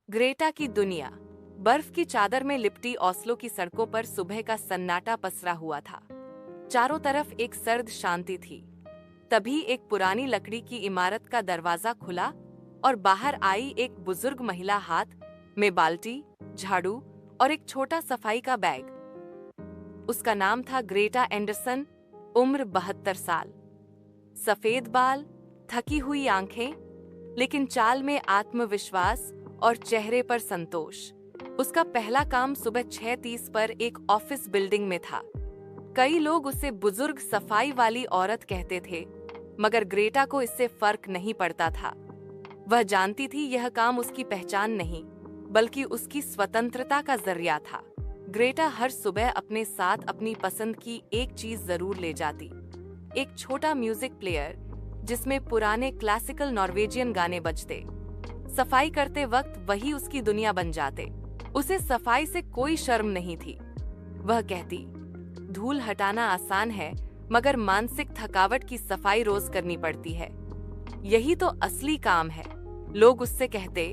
Greta की दुनिया। बर्फ की चादर में लिपटी ओस्लो की सड़कों पर सुबह का सन्नाटा पसरा हुआ था। चारों तरफ एक सर्द शांति थी। तभी एक पुरानी लकड़ी की इमारत का दरवाजा खुला और बाहर आई एक बुजुर्ग महिला, हाथ में बाल्टी, झाड़ू और एक छोटा सफाई का बैग। उसका नाम था ग्रेटा एंडरसन। उम्र 72 साल। सफेद बाल, थकी हुई आंखें, लेकिन चाल में आत्मविश्वास और चेहरे पर संतोष। उसका पहला काम सुबह 6:30 पर एक ऑफिस बिल्डिंग में था। कई लोग उसे बुजुर्ग सफाई वाली औरत कहते थे, मगर ग्रेटा को इससे फर्क नहीं पड़ता था। वह जानती थी यह काम उसकी पहचान नहीं, बल्कि उसकी स्वतंत्रता का जरिया था। ग्रेटा हर सुबह अपने साथ अपनी पसंद की एक चीज जरूर ले जाती। एक छोटा म्यूजिक प्लेयर जिसमें पुराने क्लासिकल नॉर्वेजियन गाने बजते। सफाई करते वक्त वही उसकी दुनिया बन जाते। उसे सफाई से कोई शर्म नहीं थी। वह कहती, धूल हटाना आसान है, मगर मानसिक थकावट की सफाई रोज करनी पड़ती है। यही तो असली काम है। लोग उससे कहते,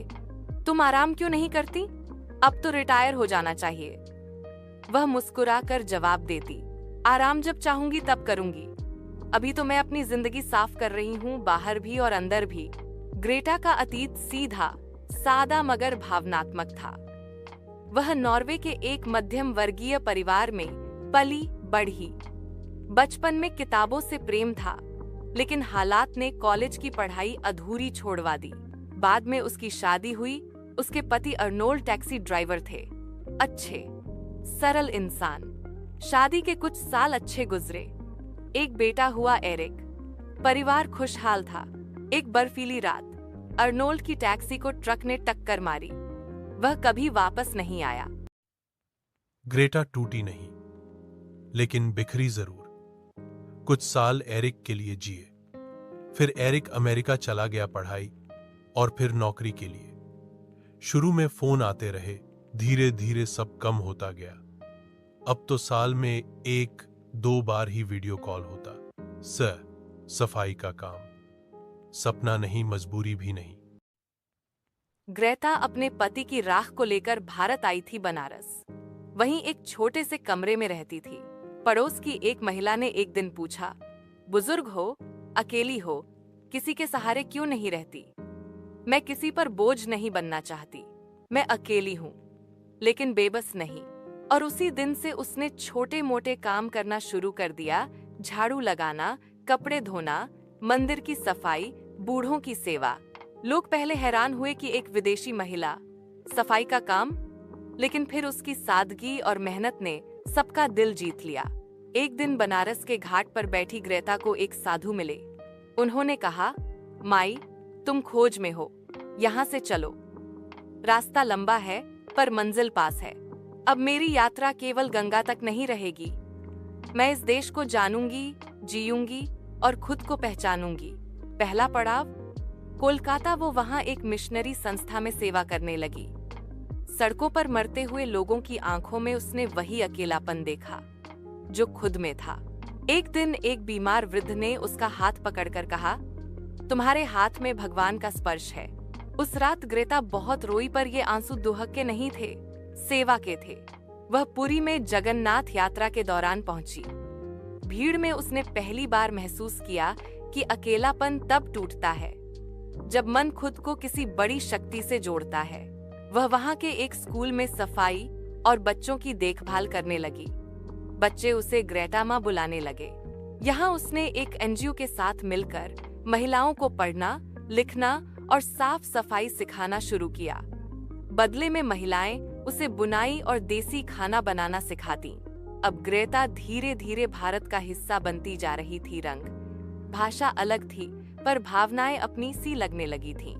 तुम आराम क्यों नहीं करती? अब तो रिटायर हो जाना चाहिए। वह मुस्कुराकर जवाब देती, आराम जब चाहूंगी तब करूंगी। अभी तो मैं अपनी जिंदगी साफ कर रही हूँ, बाहर भी और अंदर भी। ग्रेटा का अतीत सीधा, सादा मगर भावनात्मक था। वह नॉर्वे के एक मध्यम वर्गीय परिवार में पली बढ़ी। बचपन में किताबों से प्रेम था, लेकिन हालात ने कॉलेज की पढ़ाई अधूरी छोड़वा दी। बाद में उसकी शादी हुई। उसके पति अर्नोल्ड टैक्सी ड्राइवर थे। अच्छे, सरल इंसान। शादी के कुछ साल अच्छे गुजरे। एक बेटा हुआ, एरिक। परिवार खुशहाल था। एक बर्फीली रात अर्नोल्ड की टैक्सी को ट्रक ने टक्कर मारी। वह कभी वापस नहीं आया। ग्रेटा टूटी नहीं, लेकिन बिखरी जरूर। कुछ साल एरिक के लिए जिए। फिर एरिक अमेरिका चला गया पढ़ाई और फिर नौकरी के लिए। शुरू में फोन आते रहे, धीरे धीरे सब कम होता गया। अब तो साल में 1-2 बार ही वीडियो कॉल होता। सफाई का काम सपना नहीं, मजबूरी भी नहीं। ग्रेटा अपने पति की राख को लेकर भारत आई थी, बनारस। वहीं एक छोटे से कमरे में रहती थी। पड़ोस की एक महिला ने एक दिन पूछा, बुजुर्ग हो, अकेली हो, किसी के सहारे क्यों नहीं रहती? मैं किसी पर बोझ नहीं बनना चाहती। मैं अकेली हूँ, लेकिन बेबस नहीं। और उसी दिन से उसने छोटे मोटे काम करना शुरू कर दिया। झाड़ू लगाना, कपड़े धोना, मंदिर की सफाई, बूढ़ों की सेवा। लोग पहले हैरान हुए कि एक विदेशी महिला, सफाई का काम, लेकिन फिर उसकी सादगी और मेहनत ने सबका दिल जीत लिया। एक दिन बनारस के घाट पर बैठी ग्रेटा को एक साधु मिले। उन्होंने कहा, माई, तुम खोज में हो, यहाँ से चलो। रास्ता लंबा है, पर मंजिल पास है। अब मेरी यात्रा केवल गंगा तक नहीं रहेगी। मैं इस देश को जानूंगी, जीऊंगी और खुद को पहचानूंगी। पहला पड़ाव कोलकाता। वो वहां एक मिशनरी संस्था में सेवा करने लगी। सड़कों पर मरते हुए लोगों की आंखों में उसने वही अकेलापन देखा जो खुद में था। एक दिन एक बीमार वृद्ध ने उसका हाथ पकड़कर कहा, तुम्हारे हाथ में भगवान का स्पर्श है। उस रात ग्रेटा बहुत रोई, पर ये आंसू दुहक के नहीं थे, सेवा के थे। वह पुरी में जगन्नाथ यात्रा के दौरान पहुंची। भीड़ में उसने पहली बार महसूस किया कि अकेलापन तब टूटता है जब मन खुद को किसी बड़ी शक्ति से जोड़ता है। वह वहां के एक स्कूल में सफाई और बच्चों की देखभाल करने लगी। बच्चे उसे ग्रेटा मां बुलाने लगे। यहाँ उसने एक एनजीओ के साथ मिलकर महिलाओं को पढ़ना, लिखना और साफ सफाई सिखाना शुरू किया। बदले में महिलाएं उसे बुनाई और देसी खाना बनाना सिखाती। अब ग्रेटा धीरे धीरे भारत का हिस्सा बनती जा रही थी। रंग, भाषा अलग थी, पर भावनाएं अपनी सी लगने लगी थीं।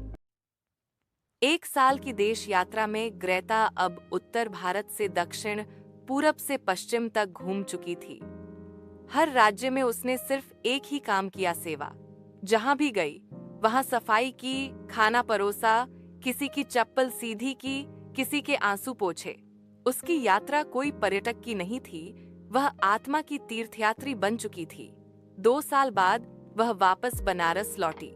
1 साल की देश यात्रा में ग्रेटा अब उत्तर भारत से दक्षिण, पूरब से पश्चिम तक घूम चुकी थी। हर राज्य में उसने सिर्फ एक ही काम किया, सेवा। जहां भी गई वहां सफाई की, खाना परोसा, किसी की चप्पल सीधी की, किसी के आंसू पोंछे। उसकी यात्रा कोई पर्यटक की नहीं थी, वह आत्मा की तीर्थयात्री बन चुकी थी। 2 साल बाद वह वापस बनारस लौटी,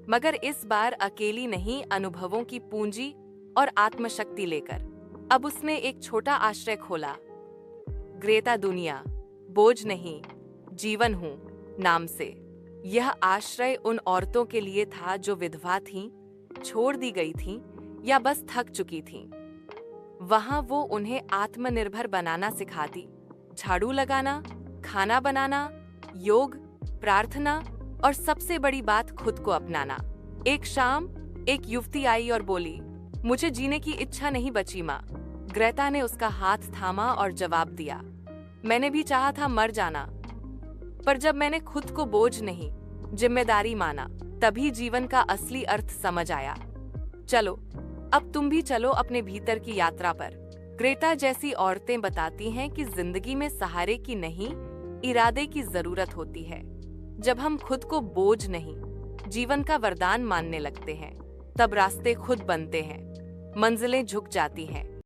मगर इस बार अकेली नहीं, अनुभवों की पूंजी और आत्मशक्ति लेकर अब उसने एक छोटा आश्रय खोला, ग्रेटा दुनिया, बोझ नहीं, जीवन हूं नाम से। यह आश्रय उन औरतों के लिए था जो विधवा थीं, छोड़ दी गई थीं या बस थक चुकी थीं। वहां वो उन्हें आत्मनिर्भर बनाना सिखाती, झाड़ू लगाना, खाना बनाना, योग, प्रार्थना और सबसे बड़ी बात खुद को अपनाना। एक शाम एक युवती आई और बोली, मुझे जीने की इच्छा नहीं बची माँ। ग्रेटा ने उसका हाथ थामा और जवाब दिया, मैंने भी चाहा था मर जाना, पर जब मैंने खुद को बोझ नहीं, जिम्मेदारी माना, तभी जीवन का असली अर्थ समझ आया। चलो, अब तुम भी चलो अपने भीतर की यात्रा पर। ग्रेटा जैसी औरतें बताती हैं कि जिंदगी में सहारे की नहीं, इरादे की जरूरत होती है। जब हम खुद को बोझ नहीं, जीवन का वरदान मानने लगते हैं, तब रास्ते खुद बनते हैं, मंजिलें झुक जाती हैं।